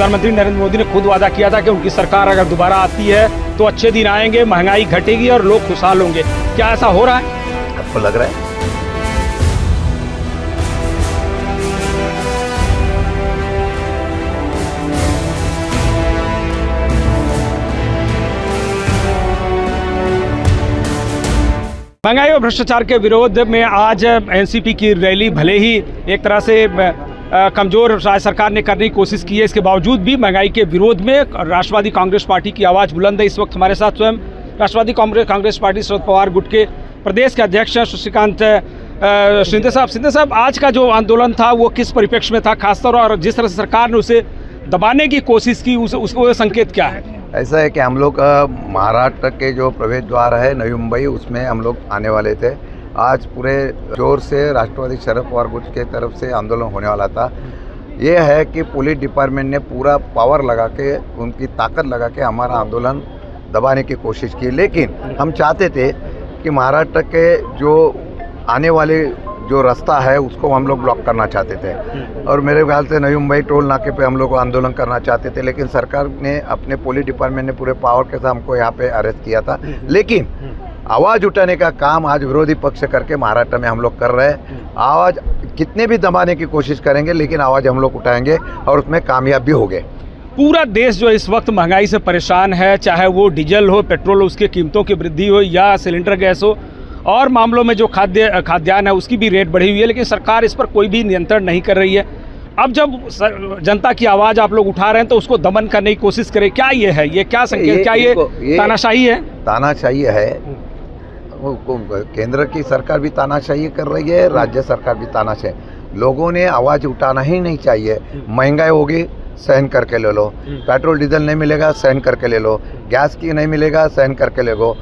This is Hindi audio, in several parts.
प्रधानमंत्री नरेंद्र मोदी ने खुद वादा किया था कि उनकी सरकार अगर दोबारा आती है तो अच्छे दिन आएंगे, महंगाई घटेगी और लोग खुशहाल होंगे। क्या ऐसा हो रहा है? आपको लग रहा है? महंगाई और भ्रष्टाचार के विरोध में आज एनसीपी की रैली भले ही एक तरह से कमजोर राज्य सरकार ने करने की कोशिश की है, इसके बावजूद भी महंगाई के विरोध में राष्ट्रवादी कांग्रेस पार्टी की आवाज़ बुलंद है। इस वक्त हमारे साथ स्वयं राष्ट्रवादी कांग्रेस पार्टी शरद पवार गुट के प्रदेश के अध्यक्ष शशिकांत शिंदे साहब, आज का जो आंदोलन था वो किस परिप्रेक्ष्य में था खासतौर, और जिस तरह से सरकार ने उसे दबाने की कोशिश की उसको संकेत क्या है? ऐसा है कि हम लोग महाराष्ट्र के जो प्रवेश द्वार है नवी मुंबई, उसमें हम लोग आने वाले थे। आज पूरे जोर से राष्ट्रवादी शरद पवार गुट के तरफ से आंदोलन होने वाला था। ये है कि पुलिस डिपार्टमेंट ने पूरा पावर लगा के, उनकी ताकत लगा के हमारा आंदोलन दबाने की कोशिश की, लेकिन हम चाहते थे कि महाराष्ट्र के जो आने वाले जो रास्ता है उसको हम लोग ब्लॉक करना चाहते थे, और मेरे ख्याल से नवी मुंबई टोल नाके पे हम लोग आंदोलन करना चाहते थे, लेकिन सरकार ने अपने पुलिस डिपार्टमेंट ने पूरे पावर के साथ हमको यहाँ पे अरेस्ट किया था। लेकिन आवाज़ उठाने का काम आज विरोधी पक्ष करके महाराष्ट्र में हम लोग कर रहे हैं। आवाज़ कितने भी दबाने की कोशिश करेंगे, लेकिन आवाज़ हम लोग उठाएंगे और उसमें कामयाब भी हो गए। पूरा देश जो इस वक्त महंगाई से परेशान है, चाहे वो डीजल हो, पेट्रोल हो, उसकी कीमतों की वृद्धि हो, या सिलेंडर गैस हो, और मामलों में जो खाद्यान्न है उसकी भी रेट बढ़ी हुई है, लेकिन सरकार इस पर कोई भी नियंत्रण नहीं कर रही है। अब जब जनता की आवाज़ आप लोग उठा रहे हैं तो उसको दमन करने की कोशिश करें, क्या ये है? ये क्या संकेत? क्या ये तानाशाही है? तानाशाही है। केंद्र की सरकार भी तानाशाही कर रही है, राज्य सरकार भी तानाशाही। लोगों ने आवाज़ उठाना ही नहीं चाहिए। महंगाई होगी, सहन करके ले लो। पेट्रोल डीजल नहीं मिलेगा, सहन करके ले लो। गैस की नहीं मिलेगा, सहन करके ले लो।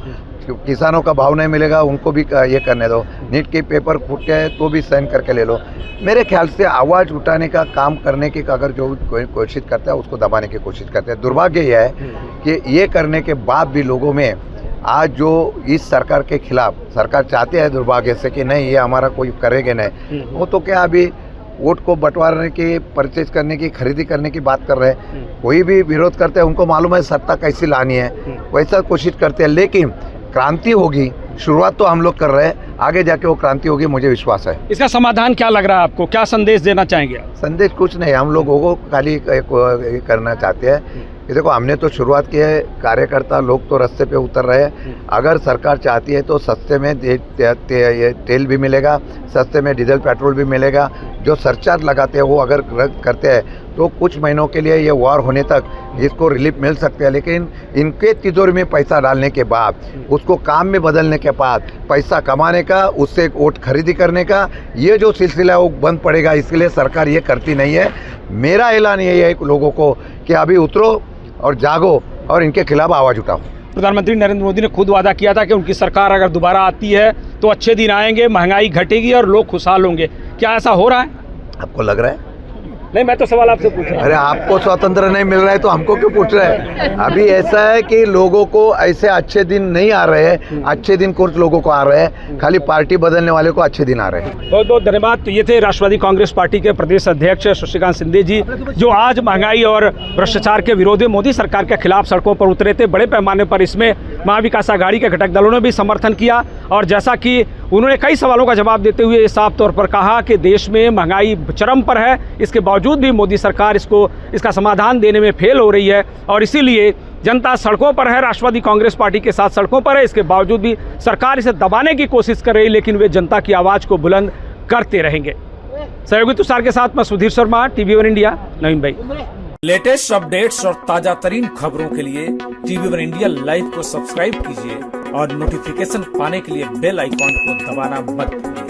किसानों का भाव नहीं मिलेगा, उनको भी ये करने दो। नीट के पेपर फूटे हैं तो भी सहन करके ले लो। मेरे ख्याल से आवाज़ उठाने का काम करने की अगर जो कोई कोशिश करता है उसको दबाने की कोशिश करते हैं। दुर्भाग्य यह है कि ये करने के बाद भी लोगों में आज जो इस सरकार के खिलाफ सरकार चाहते हैं दुर्भाग्य से कि नहीं ये हमारा कोई करेगा नहीं, वो तो क्या अभी वोट को बंटवारने की, परचेज करने की, खरीदी करने की बात कर रहे हैं। कोई भी विरोध करते हैं, उनको मालूम है सत्ता कैसी लानी है, वैसा कोशिश करते हैं। लेकिन क्रांति होगी, शुरुआत तो हम लोग कर रहे हैं, आगे जाके वो क्रांति होगी, मुझे विश्वास है। इसका समाधान क्या लग रहा है आपको? क्या संदेश देना चाहेंगे? संदेश कुछ नहीं, हम लोगों को खाली करना चाहते हैं कि देखो हमने तो शुरुआत की है, कार्यकर्ता लोग तो रास्ते पे उतर रहे हैं। अगर सरकार चाहती है तो सस्ते में तेल भी मिलेगा, सस्ते में डीजल पेट्रोल भी मिलेगा। जो सरचार्ज लगाते हैं वो अगर रद्द करते हैं तो कुछ महीनों के लिए ये वार होने तक इसको रिलीफ मिल सकते हैं, लेकिन इनके तिजोरी में पैसा डालने के बाद, उसको काम में बदलने के बाद पैसा कमाने का, उससे वोट खरीदी करने का ये जो सिलसिला है वो बंद पड़ेगा। इसलिए सरकार ये करती नहीं है। मेरा ऐलान यही है लोगों को कि अभी उतरो और जागो और इनके खिलाफ आवाज़ उठाओ। प्रधानमंत्री नरेंद्र मोदी ने खुद वादा किया था कि उनकी सरकार अगर दोबारा आती है तो अच्छे दिन आएंगे, महंगाई घटेगी और लोग खुशहाल होंगे। क्या ऐसा हो रहा है? आपको लग रहा है? नहीं, मैं तो सवाल आपसे पूछ रहा हूं। अरे आपको स्वतंत्र नहीं मिल रहा है तो हमको क्यों पूछ रहे हैं? अभी ऐसा है कि लोगों को ऐसे अच्छे दिन नहीं आ रहे हैं, अच्छे दिन कुछ लोगों को आ रहे हैं, खाली पार्टी बदलने वाले को अच्छे दिन आ रहे हैं। बहुत बहुत धन्यवाद। तो ये थे राष्ट्रवादी कांग्रेस पार्टी के प्रदेश अध्यक्ष शशिकांत शिंदे जी, जो आज महंगाई और भ्रष्टाचार के विरोध में मोदी सरकार के खिलाफ सड़कों पर उतरे थे। बड़े पैमाने पर इसमें महाविकास आघाड़ी के घटक दलों ने भी समर्थन किया, और जैसा कि उन्होंने कई सवालों का जवाब देते हुए साफ तौर पर कहा कि देश में महंगाई चरम पर है, इसके बावजूद भी मोदी सरकार इसका समाधान देने में फेल हो रही है, और इसीलिए जनता सड़कों पर है, राष्ट्रवादी कांग्रेस पार्टी के साथ सड़कों पर है। इसके बावजूद भी सरकार इसे दबाने की कोशिश कर रही है, लेकिन वे जनता की आवाज़ को बुलंद करते रहेंगे। सहयोगी तुषार के साथ मैं Sudhir Sharma, TV1 India, Navi Mumbai. Latest updates और ताजा तरीन खबरों के लिए TV1 इंडिया लाइव को सब्सक्राइब कीजिए और नोटिफिकेशन पाने के लिए बेल आइकॉन को दबाना मत भूलिए।